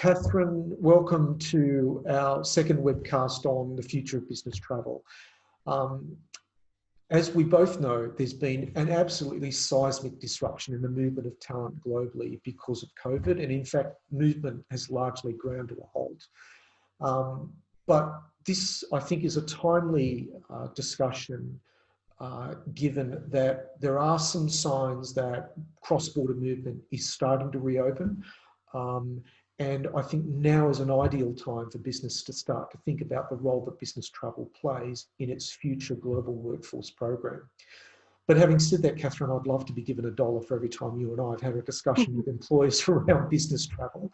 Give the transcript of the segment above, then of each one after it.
Kathryn, welcome to our second webcast on the future of business travel. As we both know, there's been an absolutely seismic disruption in the movement of talent globally because of COVID, and in fact, movement has largely ground to a halt. But this, I think, is a timely discussion, given that there are some signs that cross-border movement is starting to reopen. And I think now is an ideal time for business to start to think about the role that business travel plays in its future global workforce program. But having said that, Kathryn, I'd love to be given $1 for every time you and I have had a discussion with employers around business travel.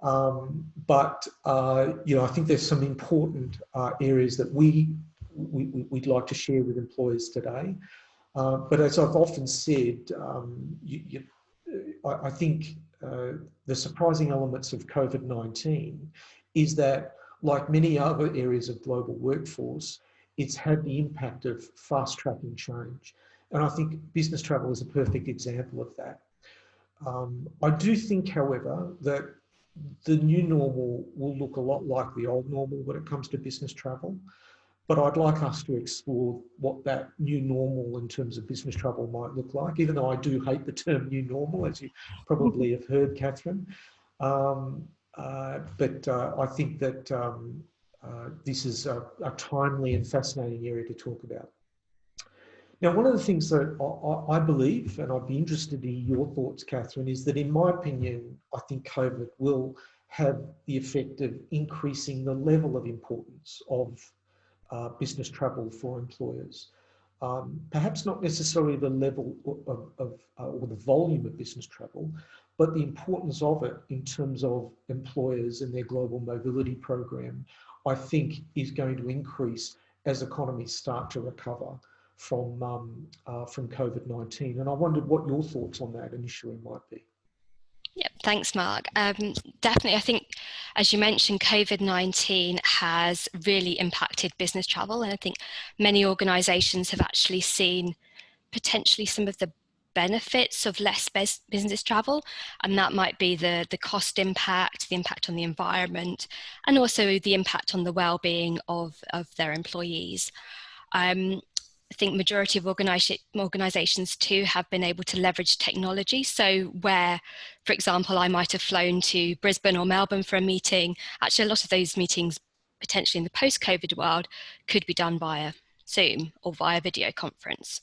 I think there's some important areas that we'd like to share with employers today. But as I've often said, I think the surprising elements of COVID-19 is that, like many other areas of global workforce, it's had the impact of fast-tracking change. And I think business travel is a perfect example of that. I do think, however, that the new normal will look a lot like the old normal when it comes to business travel. But I'd like us to explore what that new normal in terms of business travel might look like, even though I do hate the term new normal, as you probably have heard, Kathryn. I think that this is a timely and fascinating area to talk about. Now, one of the things that I believe, and I'd be interested in your thoughts, Kathryn, is that in my opinion, I think COVID will have the effect of increasing the level of importance of business travel for employers. Perhaps not necessarily the level or the volume of business travel, but the importance of it in terms of employers and their global mobility program, I think is going to increase as economies start to recover from COVID-19. And I wondered what your thoughts on that initially might be. Yeah, thanks, Mark. Definitely, I think, as you mentioned, COVID-19 has really impacted business travel. And I think many organisations have actually seen potentially some of the benefits of less business travel. And that might be the cost impact, the impact on the environment, and also the impact on the well-being of their employees. I think majority of organisations too have been able to leverage technology. So where, for example, I might have flown to Brisbane or Melbourne for a meeting, actually a lot of those meetings potentially in the post-COVID world could be done via Zoom or via video conference.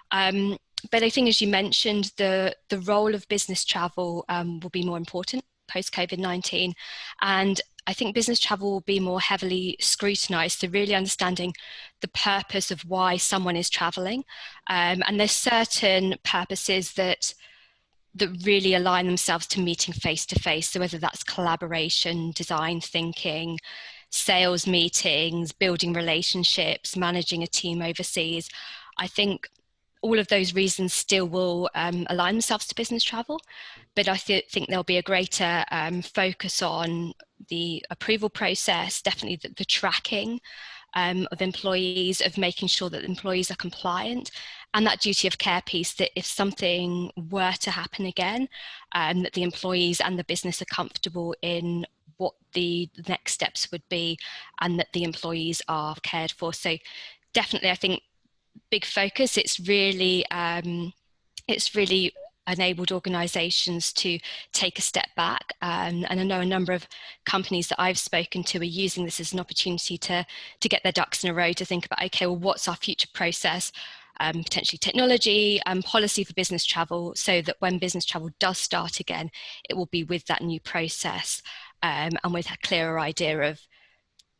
But I think, as you mentioned, the role of business travel will be more important post-COVID-19. And I think business travel will be more heavily scrutinised, so really understanding the purpose of why someone is travelling. And there's certain purposes that really align themselves to meeting face-to-face. So whether that's collaboration, design thinking, sales meetings, building relationships, managing a team overseas, I think all of those reasons still will align themselves to business travel, but I think there'll be a greater focus on the approval process, definitely the tracking of employees, of making sure that employees are compliant, and that duty of care piece, that if something were to happen again, that the employees and the business are comfortable in what the next steps would be, and that the employees are cared for. So definitely, I think, big focus. It's really enabled organisations to take a step back, and I know a number of companies that I've spoken to are using this as an opportunity to get their ducks in a row, to think about, okay, well, what's our future process, potentially technology and policy for business travel, so that when business travel does start again, it will be with that new process and with a clearer idea of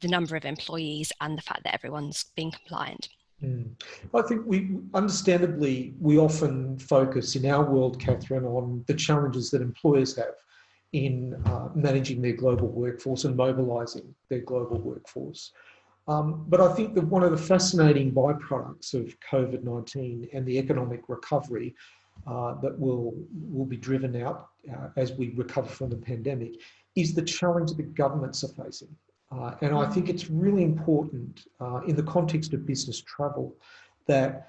the number of employees and the fact that everyone's being compliant. I think we often focus in our world, Kathryn, on the challenges that employers have in managing their global workforce and mobilising their global workforce. But I think that one of the fascinating byproducts of COVID-19 and the economic recovery that will be driven out as we recover from the pandemic is the challenge that governments are facing. And I think it's really important in the context of business travel that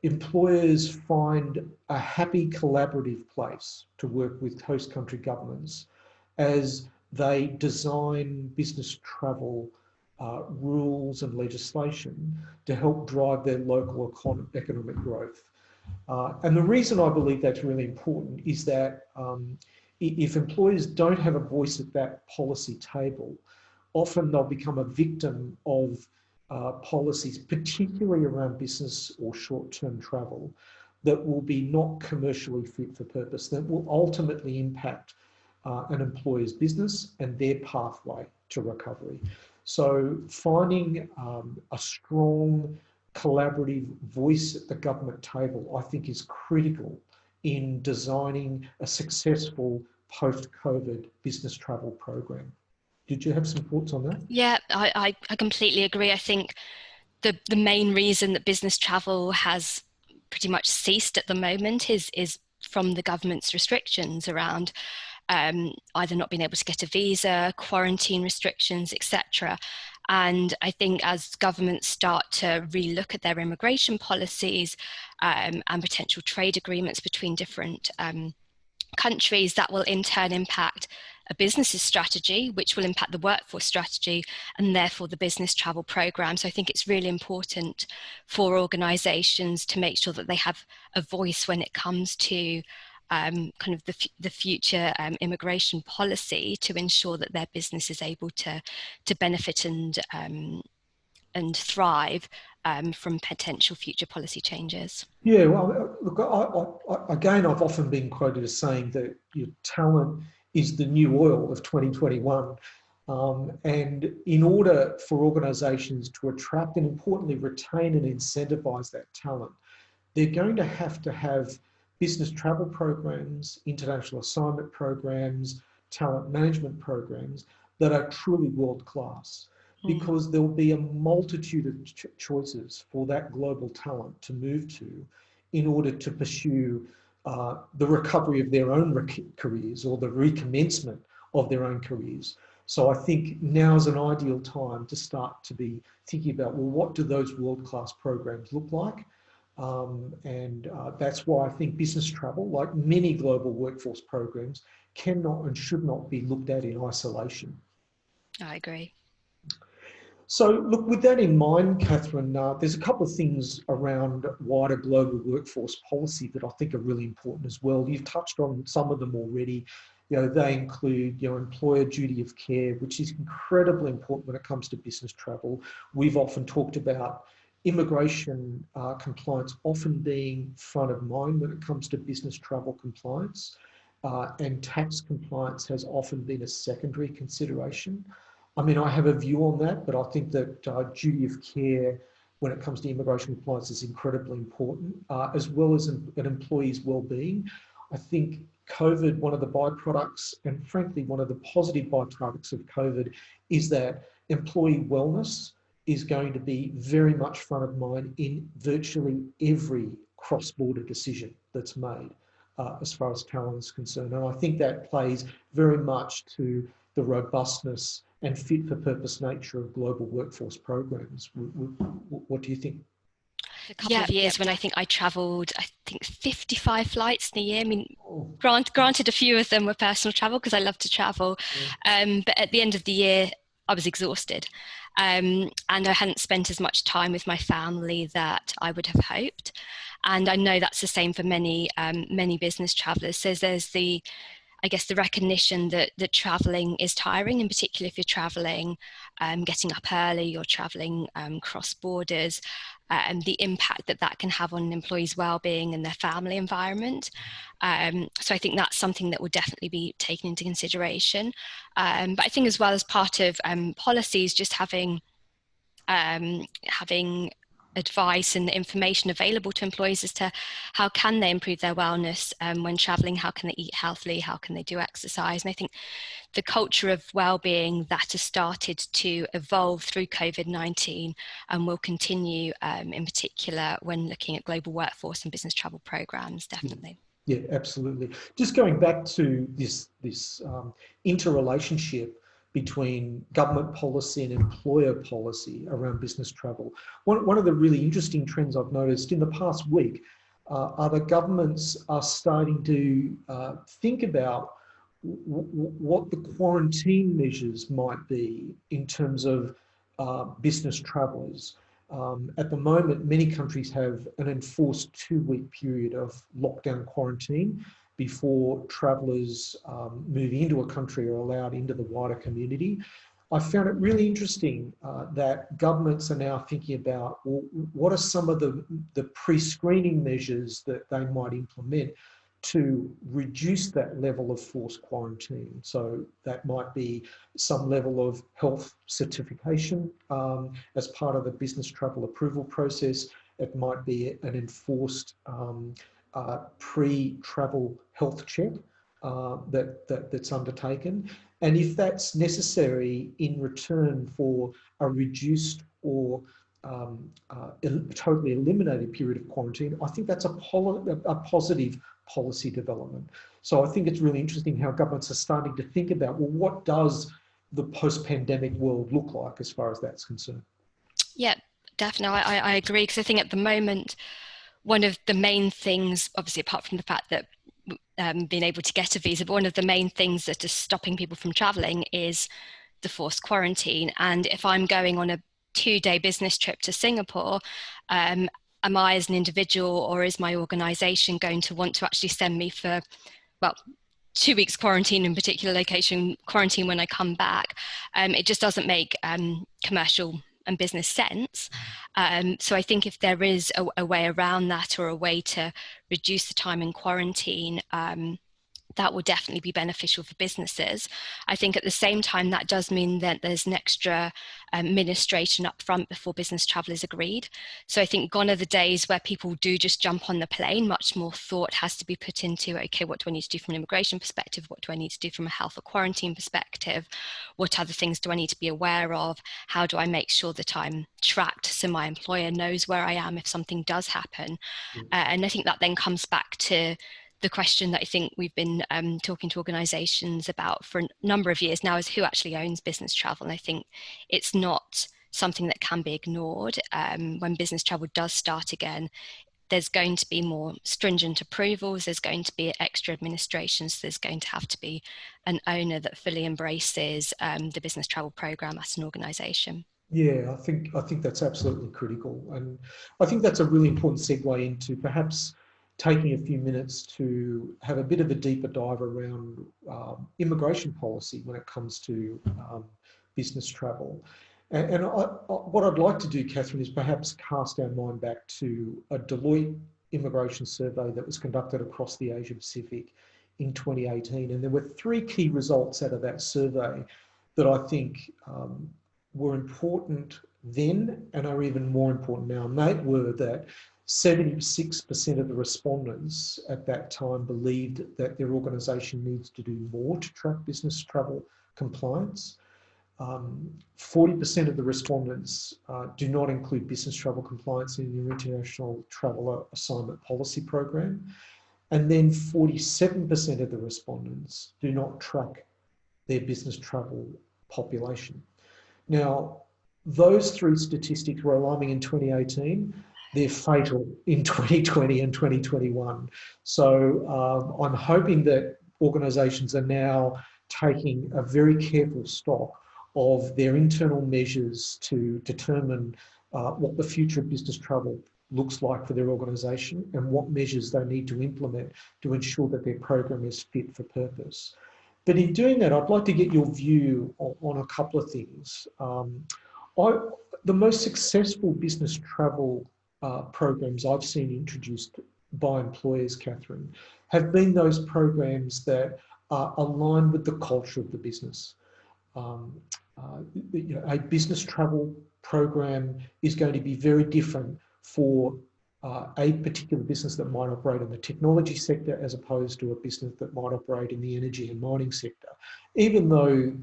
employers find a happy collaborative place to work with host country governments as they design business travel rules and legislation to help drive their local economic growth. And the reason I believe that's really important is that if employers don't have a voice at that policy table, often they'll become a victim of policies, particularly around business or short-term travel, that will be not commercially fit for purpose, that will ultimately impact an employer's business and their pathway to recovery. So finding a strong collaborative voice at the government table, I think, is critical in designing a successful post-COVID business travel program. Did you have some thoughts on that? Yeah, I completely agree. I think the main reason that business travel has pretty much ceased at the moment is from the government's restrictions around either not being able to get a visa, quarantine restrictions, etc. And I think as governments start to relook at their immigration policies and potential trade agreements between different countries, that will in turn impact a business's strategy, which will impact the workforce strategy and therefore the business travel program. So I think it's really important for organisations to make sure that they have a voice when it comes to kind of the future immigration policy, to ensure that their business is able to benefit and thrive from potential future policy changes. Yeah, well, look, again, I've often been quoted as saying that your talent is the new oil of 2021. And in order for organisations to attract and importantly retain and incentivise that talent, they're going to have business travel programs, international assignment programs, talent management programs that are truly world class, because there'll be a multitude of choices for that global talent to move to in order to pursue the recovery of their own careers or the recommencement of their own careers. So I think now is an ideal time to start to be thinking about, well, what do those world-class programs look like? And that's why I think business travel, like many global workforce programs, cannot and should not be looked at in isolation. I agree. So look, with that in mind, Kathryn, there's a couple of things around wider global workforce policy that I think are really important as well. You've touched on some of them already. You know, they include, you know, employer duty of care, which is incredibly important when it comes to business travel. We've often talked about immigration compliance often being front of mind when it comes to business travel compliance, and tax compliance has often been a secondary consideration. I mean, I have a view on that, but I think that duty of care when it comes to immigration compliance is incredibly important, as well as an employee's well-being. I think COVID, one of the byproducts, and frankly, one of the positive byproducts of COVID, is that employee wellness is going to be very much front of mind in virtually every cross-border decision that's made as far as talent is concerned. And I think that plays very much to the robustness and fit for purpose nature of global workforce programs. What do you think? A couple of years when I think I travelled, 55 flights in a year. I mean, granted, a few of them were personal travel because I love to travel. But at the end of the year, I was exhausted. And I hadn't spent as much time with my family that I would have hoped. And I know that's the same for many business travellers. So there's the recognition that travelling is tiring, in particular if you're travelling, getting up early, you're travelling cross borders, and the impact that can have on an employee's well-being and their family environment. So I think that's something that will definitely be taken into consideration. But I think as well as part of policies, just having advice and information available to employees as to how can they improve their wellness when traveling, how can they eat healthily, how can they do exercise. And I think the culture of well-being that has started to evolve through COVID-19 and will continue in particular when looking at global workforce and business travel programs, definitely. Yeah, absolutely. Just going back to this interrelationship between government policy and employer policy around business travel. One of the really interesting trends I've noticed in the past week are the governments are starting to think about what the quarantine measures might be in terms of business travellers. At the moment, many countries have an enforced 2-week period of lockdown quarantine before travellers moving into a country are allowed into the wider community. I found it really interesting that governments are now thinking about, well, what are some of the pre-screening measures that they might implement to reduce that level of forced quarantine. So that might be some level of health certification as part of the business travel approval process. It might be an enforced pre-travel health check that's undertaken. And if that's necessary in return for a reduced or totally eliminated period of quarantine, I think that's a positive policy development. So I think it's really interesting how governments are starting to think about, well, what does the post-pandemic world look like as far as that's concerned? Yeah, definitely. I agree, because I think at the moment, one of the main things, obviously apart from the fact that being able to get a visa, but one of the main things that is stopping people from traveling is the forced quarantine. And if I'm going on a 2-day business trip to Singapore, am I as an individual or is my organisation going to want to actually send me for, well, 2 weeks quarantine in particular location, quarantine when I come back? It just doesn't make commercial and business sense. So I think if there is a way around that, or a way to reduce the time in quarantine, that will definitely be beneficial for businesses. I think at the same time, that does mean that there's an extra administration up front before business travel is agreed. So I think gone are the days where people do just jump on the plane. Much more thought has to be put into, okay, what do I need to do from an immigration perspective? What do I need to do from a health or quarantine perspective? What other things do I need to be aware of? How do I make sure that I'm tracked so my employer knows where I am if something does happen? And I think that then comes back to the question that I think we've been talking to organisations about for a number of years now, is who actually owns business travel. And I think it's not something that can be ignored. When business travel does start again, there's going to be more stringent approvals, there's going to be extra administration, so there's going to have to be an owner that fully embraces the business travel programme as an organisation. Yeah, I think that's absolutely critical. And I think that's a really important segue into perhaps taking a few minutes to have a bit of a deeper dive around immigration policy when it comes to business travel. And what I'd like to do, Kathryn, is perhaps cast our mind back to a Deloitte immigration survey that was conducted across the Asia Pacific in 2018. And there were 3 key results out of that survey that I think were important then and are even more important now. And they were that 76% of the respondents at that time believed that their organisation needs to do more to track business travel compliance. 40% of the respondents do not include business travel compliance in their international traveller assignment policy program. And then 47% of the respondents do not track their business travel population. Now, those 3 statistics were alarming in 2018. They're fatal in 2020 and 2021. So I'm hoping that organisations are now taking a very careful stock of their internal measures to determine what the future of business travel looks like for their organisation and what measures they need to implement to ensure that their program is fit for purpose. But in doing that, I'd like to get your view on a couple of things. The most successful business travel programs I've seen introduced by employers, Kathryn, have been those programs that are aligned with the culture of the business. A business travel program is going to be very different for a particular business that might operate in the technology sector as opposed to a business that might operate in the energy and mining sector. Even though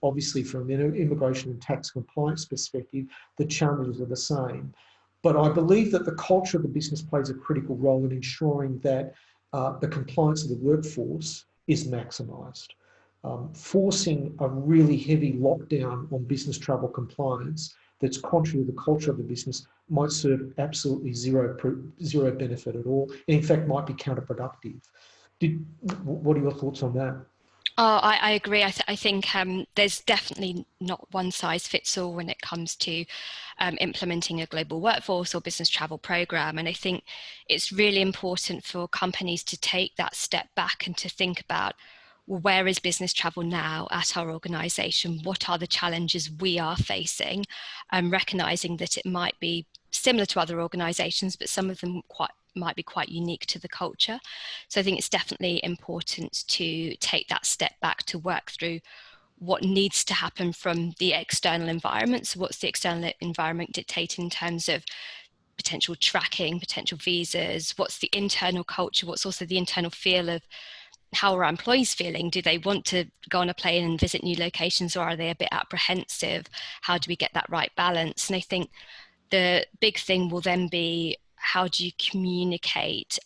obviously from an immigration and tax compliance perspective, the challenges are the same. But I believe that the culture of the business plays a critical role in ensuring that the compliance of the workforce is maximised. Forcing a really heavy lockdown on business travel compliance that's contrary to the culture of the business might serve absolutely zero benefit at all, and in fact might be counterproductive. What are your thoughts on that? Oh, I agree. I think there's definitely not one size fits all when it comes to implementing a global workforce or business travel program. And I think it's really important for companies to take that step back and to think about, well, where is business travel now at our organization? What are the challenges we are facing? Recognizing that it might be similar to other organizations, but some of them might be quite unique to the culture. So I think it's definitely important to take that step back to work through what needs to happen from the external environment. So what's the external environment dictating in terms of potential tracking, potential visas? What's the internal culture? What's also the internal feel of how are our employees feeling? Do they want to go on a plane and visit new locations, or are they a bit apprehensive? How do we get that right balance? And I think the big thing will then be, how do you communicate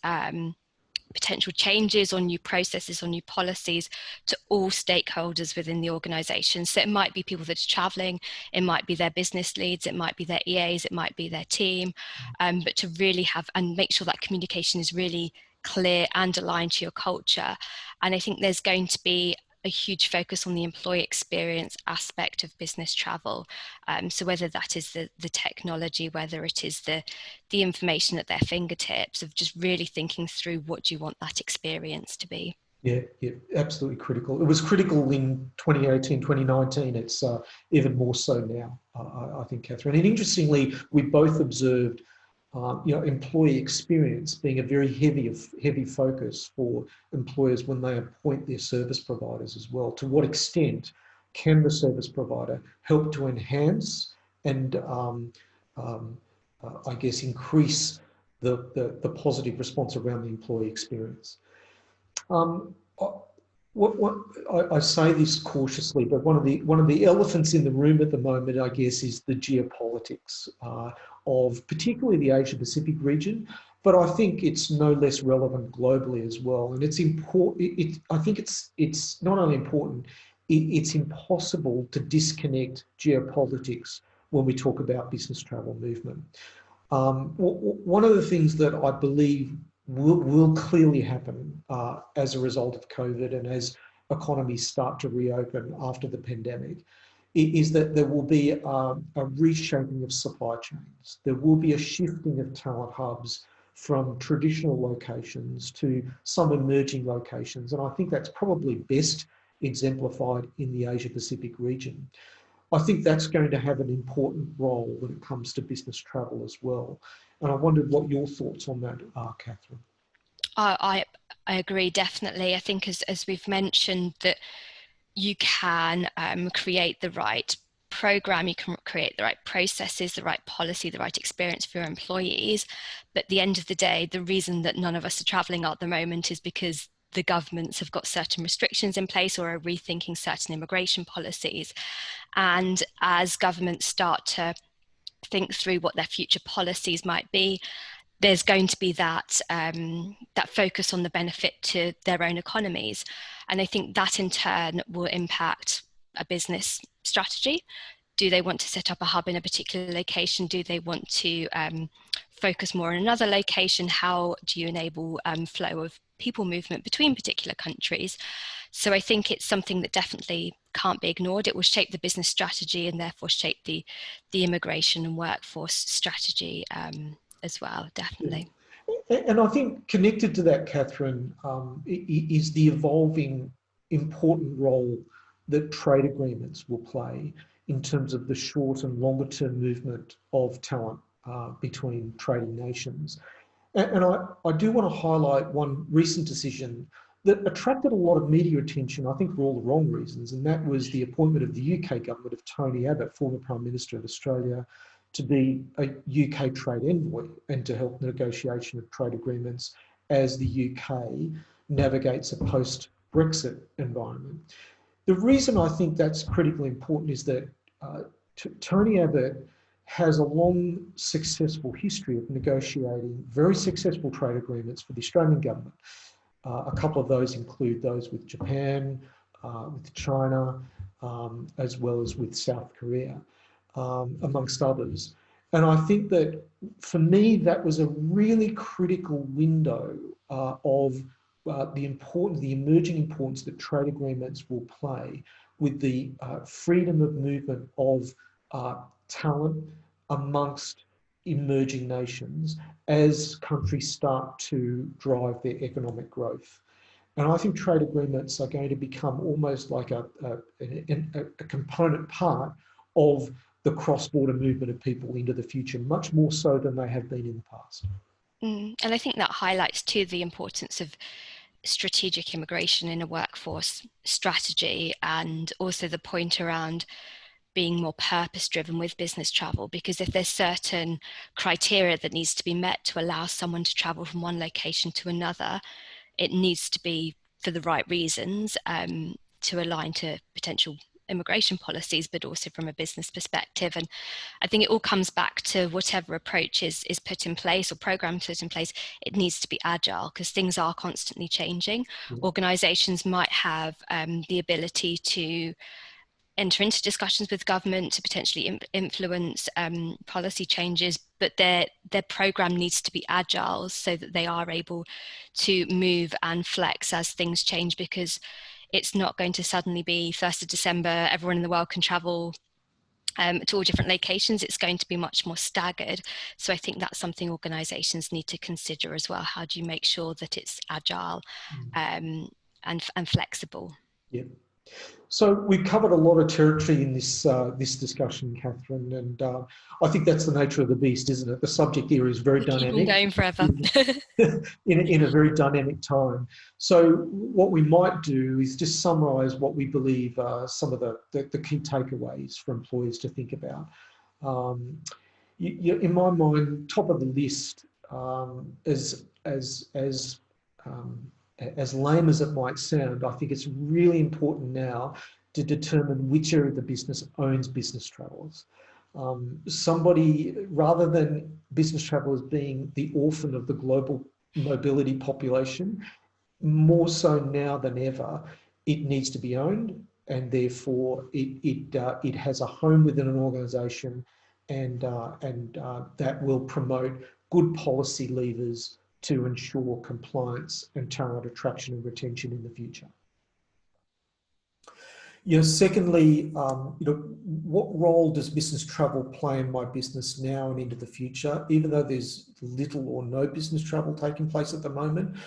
potential changes or new processes or new policies to all stakeholders within the organization? So it might be people that are traveling, it might be their business leads, it might be their EAs, it might be their team, but to really have and make sure that communication is really clear and aligned to your culture. And I think there's going to be a huge focus on the employee experience aspect of business travel. So whether that is the technology, whether it is the information at their fingertips, of just really thinking through what do you want that experience to be. Yeah, yeah, absolutely critical. It was critical in 2018, 2019. It's even more so now, I think, Kathryn. And interestingly, we both observed, employee experience being a very heavy focus for employers when they appoint their service providers as well. To what extent can the service provider help to enhance and, I guess, increase the positive response around the employee experience? Um, I say this cautiously, but one of the elephants in the room at the moment, I guess, is the geopolitics of particularly the Asia Pacific region. But I think it's no less relevant globally as well. And it's important. I think it's not only important; it's impossible to disconnect geopolitics when we talk about business travel movement. One of the things that I believe will clearly happen as a result of COVID and as economies start to reopen after the pandemic is that there will be a reshaping of supply chains. There will be a shifting of talent hubs from traditional locations to some emerging locations. And I think that's probably best exemplified in the Asia Pacific region. I think that's going to have an important role when it comes to business travel as well. And I wondered what your thoughts on that are, Kathryn. I agree, definitely. I think as we've mentioned, that you can create the right program, you can create the right processes, the right policy, the right experience for your employees. But at the end of the day, the reason that none of us are traveling at the moment is because the governments have got certain restrictions in place or are rethinking certain immigration policies. And as governments start to think through what their future policies might be, there's going to be that that focus on the benefit to their own economies. And I think that in turn will impact a business strategy. Do they want to set up a hub in a particular location? Do they want to focus more on another location? How do you enable flow of people movement between particular countries? So I think it's something that definitely can't be ignored. It will shape the business strategy and therefore shape the immigration and workforce strategy as well, definitely. And I think connected to that, Kathryn, is the evolving important role that trade agreements will play in terms of the short and longer term movement of talent between trading nations. And I do want to highlight one recent decision that attracted a lot of media attention, I think for all the wrong reasons, and that was the appointment of the UK government of Tony Abbott, former Prime Minister of Australia, to be a UK trade envoy and to help negotiation of trade agreements as the UK navigates a post-Brexit environment. The reason I think that's critically important is that Tony Abbott has a long, successful history of negotiating very successful trade agreements for the Australian government. A couple of those include those with Japan, with China, as well as with South Korea, amongst others. And I think that for me, that was a really critical window of the emerging importance that trade agreements will play with the freedom of movement of talent amongst emerging nations as countries start to drive their economic growth. And I think trade agreements are going to become almost like a component part of the cross-border movement of people into the future, much more so than they have been in the past. And I think that highlights too the importance of strategic immigration in a workforce strategy, and also the point around being more purpose driven with business travel, because if there's certain criteria that needs to be met to allow someone to travel from one location to another, it needs to be for the right reasons, to align to potential immigration policies, but also from a business perspective. And I think it all comes back to whatever approach is put in place or programs put in place, it needs to be agile because things are constantly changing. Organizations might have the ability to enter into discussions with government to potentially influence policy changes, but their program needs to be agile so that they are able to move and flex as things change, because it's not going to suddenly be 1st of December, everyone in the world can travel to all different locations. It's going to be much more staggered. So I think that's something organizations need to consider as well. How do you make sure that it's agile and flexible? Yeah. So we've covered a lot of territory in this discussion, Kathryn, and I think that's the nature of the beast, isn't it? The subject area is very dynamic. Keep on going forever. in a very dynamic time. So what we might do is just summarise what we believe are some of the key takeaways for employers to think about. In my mind, top of the list, as lame as it might sound, I think it's really important now to determine which area of the business owns business travellers. Somebody, rather than business travellers being the orphan of the global mobility population, more so now than ever, it needs to be owned, and therefore it has a home within an organisation, and that will promote good policy levers to ensure compliance and talent attraction and retention in the future. Secondly, what role does business travel play in my business now and into the future? Even though there's little or no business travel taking place at the moment,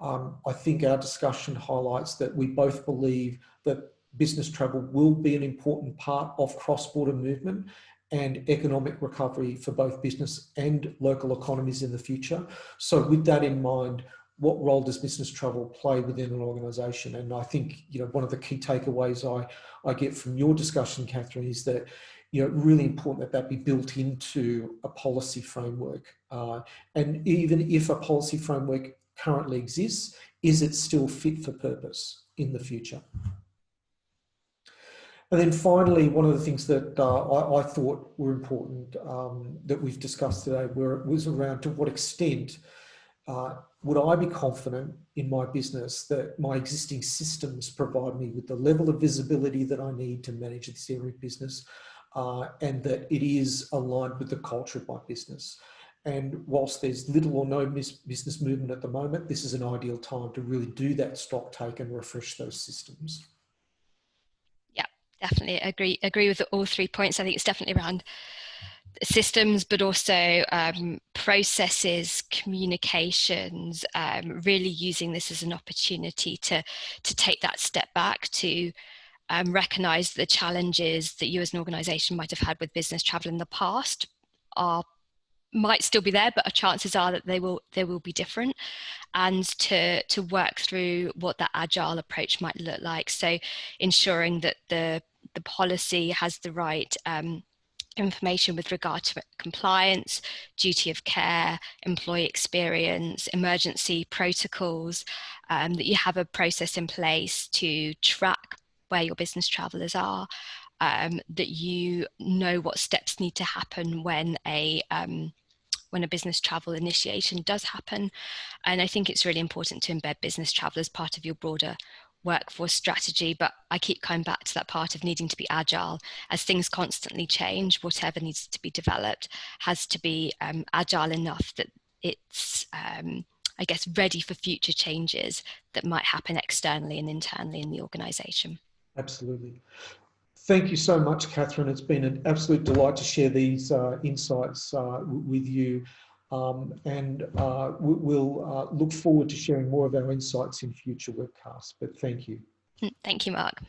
I think our discussion highlights that we both believe that business travel will be an important part of cross-border movement and economic recovery for both business and local economies in the future. So with that in mind, what role does business travel play within an organisation? And I think, one of the key takeaways I get from your discussion, Kathryn, is that, really important that be built into a policy framework. And even if a policy framework currently exists, is it still fit for purpose in the future? And then finally, one of the things that I thought were important that we've discussed today was around to what extent would I be confident in my business that my existing systems provide me with the level of visibility that I need to manage this area of business, and that it is aligned with the culture of my business. And whilst there's little or no business movement at the moment, this is an ideal time to really do that stock take and refresh those systems. Definitely agree with all 3 points. I think it's definitely around systems, but also processes, communications, really using this as an opportunity to take that step back, to recognize the challenges that you as an organization might have had with business travel in the past might still be there, but chances are that they will be different, and to work through what that agile approach might look like. So ensuring that the policy has the right information with regard to compliance, duty of care, employee experience, emergency protocols, that you have a process in place to track where your business travellers are, that you know what steps need to happen when a business travel initiation does happen. And I think it's really important to embed business travel as part of your broader workforce strategy, but I keep coming back to that part of needing to be agile as things constantly change. Whatever needs to be developed has to be agile enough that it's I guess, ready for future changes that might happen externally and internally in the organisation. Absolutely. Thank you so much, Kathryn. It's been an absolute delight to share these insights with you. We'll look forward to sharing more of our insights in future webcasts. But thank you. Thank you, Mark.